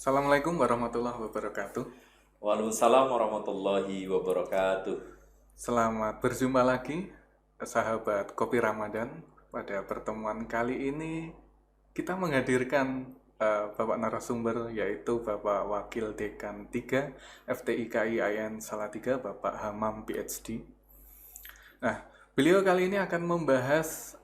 Assalamualaikum warahmatullahi wabarakatuh. Waalaikumsalam warahmatullahi wabarakatuh. Selamat berjumpa lagi, sahabat Kopi Ramadan. Pada pertemuan kali ini, kita menghadirkan Bapak narasumber, yaitu Bapak Wakil Dekan 3 FTIKI IAIN Salatiga, Bapak Hamam PhD. Nah, beliau kali ini akan membahas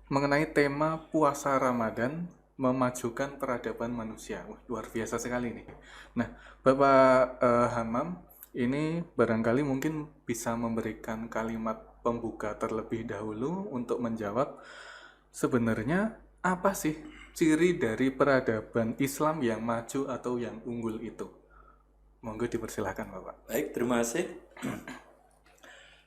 mengenai tema puasa Ramadan memajukan peradaban manusia. Wah, luar biasa sekali nih. Nah, Bapak Hamam ini barangkali mungkin bisa memberikan kalimat pembuka terlebih dahulu untuk menjawab sebenarnya apa sih ciri dari peradaban Islam yang maju atau yang unggul itu. Monggo dipersilahkan Bapak. Baik, terima kasih.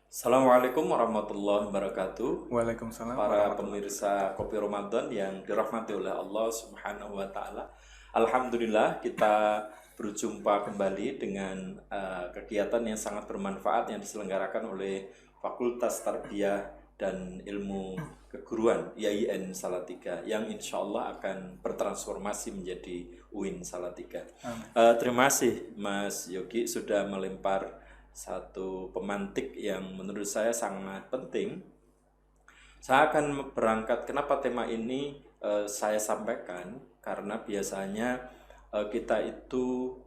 Assalamualaikum warahmatullahi wabarakatuh. Waalaikumsalam Para warahmatullahi pemirsa Kopi Ramadan yang dirahmati oleh Allah Subhanahu wa taala. Alhamdulillah kita berjumpa kembali dengan kegiatan yang sangat bermanfaat yang diselenggarakan oleh Fakultas Tarbiyah dan Ilmu Keguruan IAIN Salatiga yang insya Allah akan bertransformasi menjadi UIN Salatiga. Terima kasih Mas Yogi sudah melempar satu pemantik yang menurut saya sangat penting. Saya akan berangkat, kenapa tema ini saya sampaikan, karena biasanya kita itu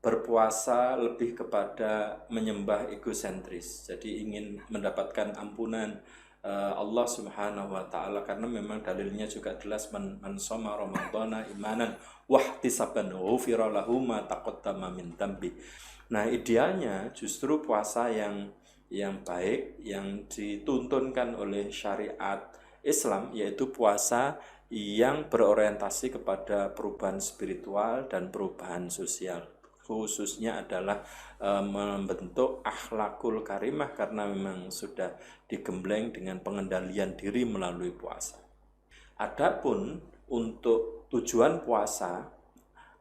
berpuasa lebih kepada menyembah egosentris, jadi ingin mendapatkan ampunan Allah Subhanahu wa taala, karena memang dalilnya juga jelas man shoma ramadhana imanan wahtisaban ghufira lahu ma taqaddama min dzambi. Nah, idealnya justru puasa yang baik yang dituntunkan oleh syariat Islam, yaitu puasa yang berorientasi kepada perubahan spiritual dan perubahan sosial. Khususnya adalah membentuk akhlakul karimah, karena memang sudah digembleng dengan pengendalian diri melalui puasa. Adapun untuk tujuan puasa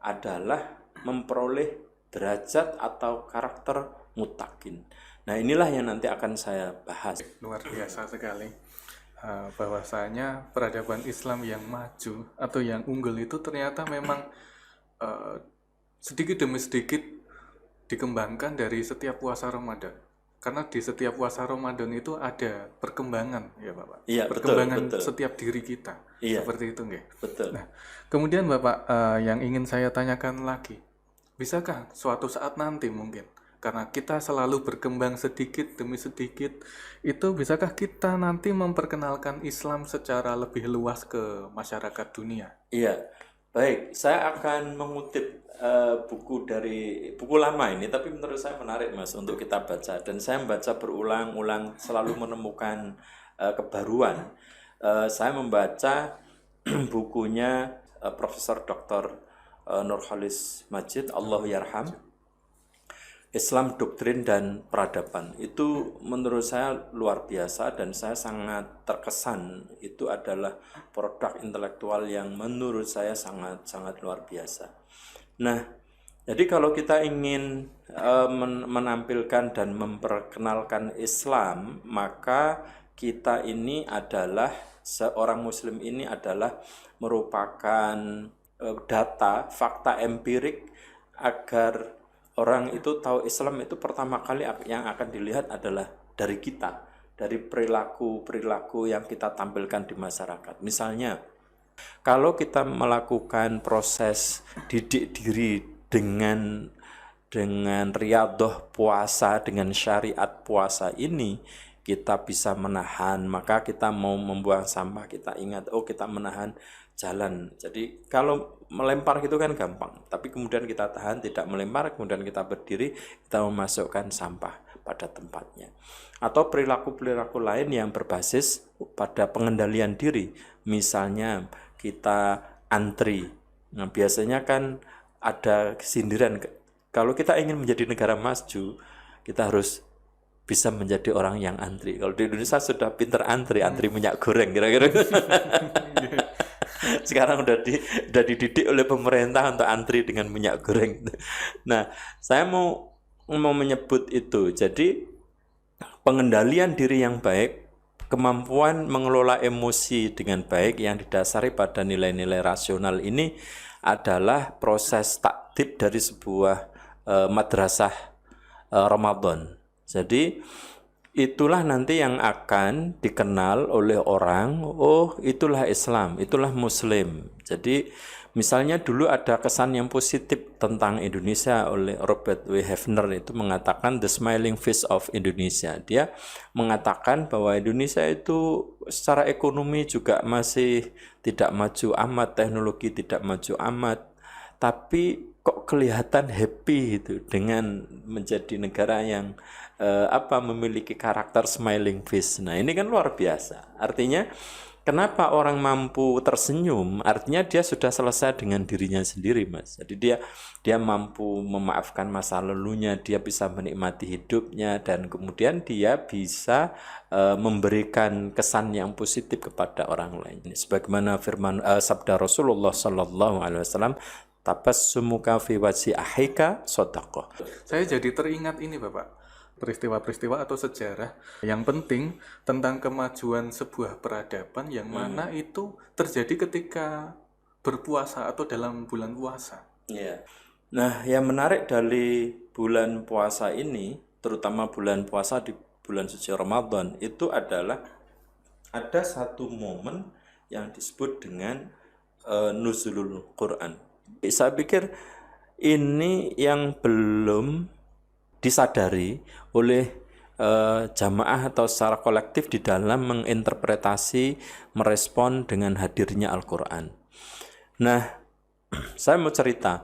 adalah memperoleh derajat atau karakter mutakin. Nah, inilah yang nanti akan saya bahas. Luar biasa sekali. Bahwasanya peradaban Islam yang maju atau yang unggul itu ternyata memang sedikit demi sedikit dikembangkan dari setiap puasa Ramadan. Karena di setiap puasa Ramadan itu ada perkembangan, ya Bapak. Iya, perkembangan betul. setiap diri kita. Iya. Seperti itu, nggih. Betul. Nah, kemudian Bapak, yang ingin saya tanyakan lagi, bisakah suatu saat nanti mungkin, karena kita selalu berkembang sedikit demi sedikit, itu bisakah kita nanti memperkenalkan Islam secara lebih luas ke masyarakat dunia? Iya, baik. Saya akan mengutip buku lama ini, tapi menurut saya menarik Mas untuk kita baca. Dan saya membaca berulang-ulang, selalu menemukan kebaruan. Saya membaca bukunya Profesor Dr. Nurholis Majid, Allahu Yarham, Islam, Doktrin, dan Peradaban. Itu menurut saya luar biasa dan saya sangat terkesan. Itu adalah produk intelektual yang menurut saya sangat luar biasa. Nah, jadi kalau kita ingin menampilkan dan memperkenalkan Islam, maka kita ini adalah, seorang muslim ini adalah merupakan data, fakta empirik agar orang itu tahu Islam itu pertama kali yang akan dilihat adalah dari kita, dari perilaku yang kita tampilkan di masyarakat. Misalnya, kalau kita melakukan proses didik diri dengan riyadhah puasa, dengan syariat puasa ini, kita bisa menahan, maka kita mau membuang sampah, kita ingat, oh kita menahan jalan. Jadi kalau melempar gitu kan gampang, tapi kemudian kita tahan, tidak melempar, kemudian kita berdiri, kita memasukkan sampah pada tempatnya. Atau perilaku-perilaku lain yang berbasis pada pengendalian diri, misalnya kita antri. Nah, biasanya kan ada sindiran, kalau kita ingin menjadi negara maju, kita harus bisa menjadi orang yang antri. Kalau di Indonesia sudah pinter antri minyak goreng kira-kira. Sekarang udah dididik oleh pemerintah untuk antri dengan minyak goreng. Nah, saya mau menyebut itu. Jadi pengendalian diri yang baik, kemampuan mengelola emosi dengan baik yang didasari pada nilai-nilai rasional ini adalah proses takdib dari sebuah madrasah Ramadan. Jadi itulah nanti yang akan dikenal oleh orang, oh itulah Islam, itulah Muslim. Jadi misalnya dulu ada kesan yang positif tentang Indonesia oleh Robert W. Hefner, itu mengatakan the smiling face of Indonesia. Dia mengatakan bahwa Indonesia itu secara ekonomi juga masih tidak maju amat, teknologi tidak maju amat, tapi kok kelihatan happy itu dengan menjadi negara yang memiliki karakter smiling face. Nah, ini kan luar biasa. Artinya kenapa orang mampu tersenyum? Artinya dia sudah selesai dengan dirinya sendiri, Mas. Jadi dia mampu memaafkan masa lalunya, dia bisa menikmati hidupnya, dan kemudian dia bisa memberikan kesan yang positif kepada orang lain. Sebagaimana firman sabda Rasulullah sallallahu alaihi wasallam, tabassumuka fi wajhi akhika shadaqah. Saya jadi teringat ini Bapak, peristiwa-peristiwa atau sejarah yang penting tentang kemajuan sebuah peradaban yang mana itu terjadi ketika berpuasa atau dalam bulan puasa. Ya. Nah, yang menarik dari bulan puasa ini, terutama bulan puasa di bulan suci Ramadan, itu adalah ada satu momen yang disebut dengan nuzulul Quran. Saya pikir ini yang belum disadari oleh jamaah atau secara kolektif di dalam menginterpretasi, merespon dengan hadirnya Al-Quran. Nah, saya mau cerita,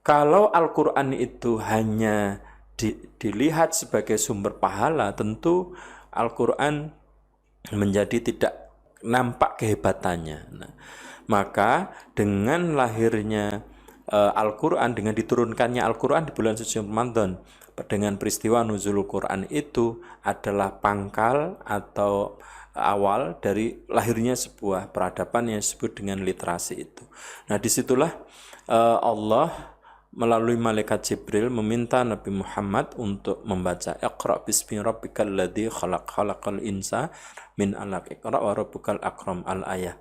kalau Al-Quran itu hanya dilihat sebagai sumber pahala, tentu Al-Quran menjadi tidak nampak kehebatannya. Nah, maka dengan lahirnya Al-Quran, dengan diturunkannya Al-Quran di bulan suci Ramadan, dengan peristiwa nuzulul Quran itu adalah pangkal atau awal dari lahirnya sebuah peradaban yang disebut dengan literasi itu. Nah, disitulah Allah melalui malaikat Jibril meminta Nabi Muhammad untuk membaca Iqra bismi rabbikal ladzi khalaq, khalaqal insa min 'alaq, Iqra wa rabbukal akram al-ayah.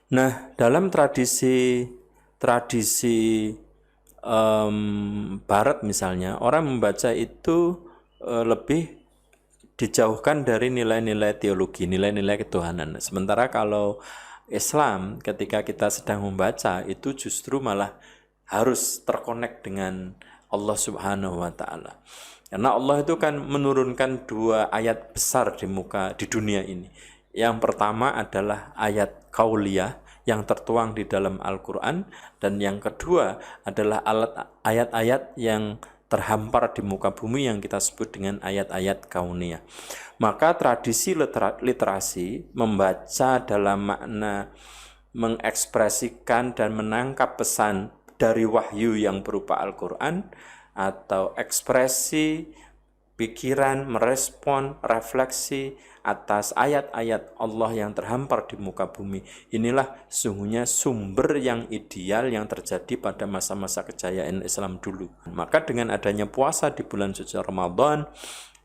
Nah, dalam tradisi Barat misalnya, orang membaca itu lebih dijauhkan dari nilai-nilai teologi, nilai-nilai ketuhanan. Sementara kalau Islam, ketika kita sedang membaca, itu justru malah harus terkonek dengan Allah Subhanahu wa Ta'ala. Karena Allah itu kan menurunkan dua ayat besar di dunia ini. Yang pertama adalah ayat kauliyah yang tertuang di dalam Al-Quran, dan yang kedua adalah ayat-ayat yang terhampar di muka bumi yang kita sebut dengan ayat-ayat kauniyah. Maka tradisi literasi membaca dalam makna mengekspresikan dan menangkap pesan dari wahyu yang berupa Al-Quran, atau ekspresi pikiran, merespon, refleksi atas ayat-ayat Allah yang terhampar di muka bumi. Inilah sungguhnya sumber yang ideal yang terjadi pada masa-masa kejayaan Islam dulu. Maka dengan adanya puasa di bulan suci Ramadan,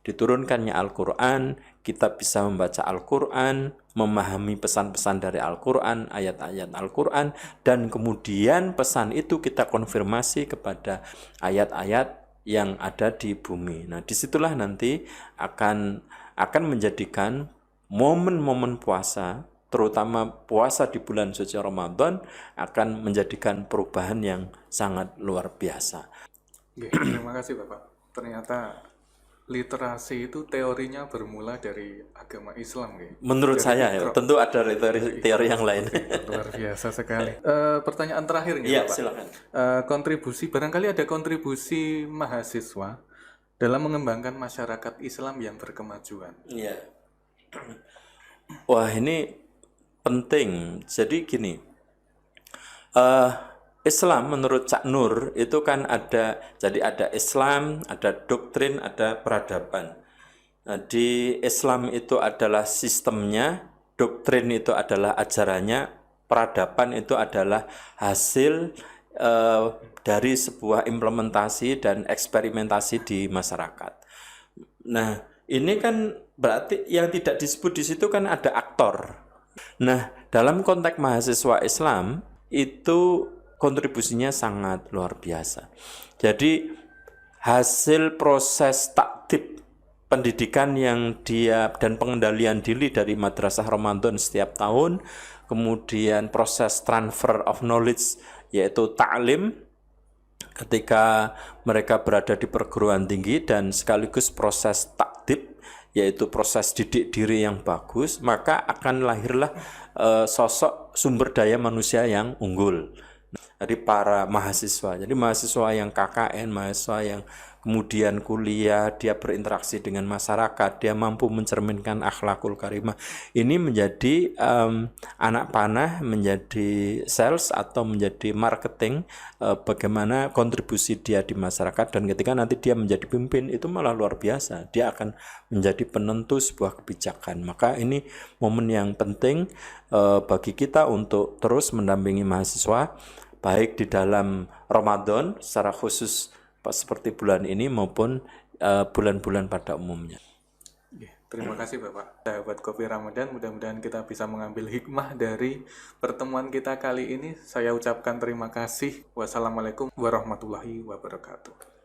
diturunkannya Al-Quran, kita bisa membaca Al-Quran, memahami pesan-pesan dari Al-Quran, ayat-ayat Al-Quran, dan kemudian pesan itu kita konfirmasi kepada ayat-ayat yang ada di bumi. Nah, disitulah nanti akan menjadikan momen-momen puasa, terutama puasa di bulan suci Ramadan, akan menjadikan perubahan yang sangat luar biasa. Oke, terima kasih Bapak. Ternyata literasi itu teorinya bermula dari agama Islam. Menurut Jadi, saya ya, tentu ada teori yang lain. Luar biasa sekali. Pertanyaan terakhir nih Iya, Bapak. silakan. Kontribusi, barangkali ada kontribusi mahasiswa dalam mengembangkan masyarakat Islam yang berkemajuan. Iya. Wah, ini penting. Jadi gini, Islam menurut Cak Nur itu kan ada Islam, ada doktrin, ada peradaban. Nah, di Islam itu adalah sistemnya, doktrin itu adalah ajarannya, peradaban itu adalah hasil dari sebuah implementasi dan eksperimentasi di masyarakat. Nah, ini kan berarti yang tidak disebut di situ kan ada aktor. Nah, dalam konteks mahasiswa Islam itu kontribusinya sangat luar biasa. Jadi hasil proses taktib pendidikan yang dia dan pengendalian diri dari Madrasah Ramadan setiap tahun, kemudian proses transfer of knowledge yaitu ta'lim ketika mereka berada di perguruan tinggi, dan sekaligus proses taktib yaitu proses didik diri yang bagus, maka akan lahirlah sosok sumber daya manusia yang unggul dari para mahasiswa. Jadi mahasiswa yang KKN, mahasiswa yang kemudian kuliah, dia berinteraksi dengan masyarakat, dia mampu mencerminkan akhlakul karimah. Ini menjadi anak panah, menjadi sales atau menjadi marketing, bagaimana kontribusi dia di masyarakat, dan ketika nanti dia menjadi pimpin itu malah luar biasa. Dia akan menjadi penentu sebuah kebijakan. Maka ini momen yang penting bagi kita untuk terus mendampingi mahasiswa, baik di dalam Ramadan secara khusus seperti bulan ini maupun bulan-bulan pada umumnya. Terima kasih Bapak. Sahabat Kopi Ramadan, mudah-mudahan kita bisa mengambil hikmah dari pertemuan kita kali ini. Saya ucapkan terima kasih. Wassalamualaikum warahmatullahi wabarakatuh.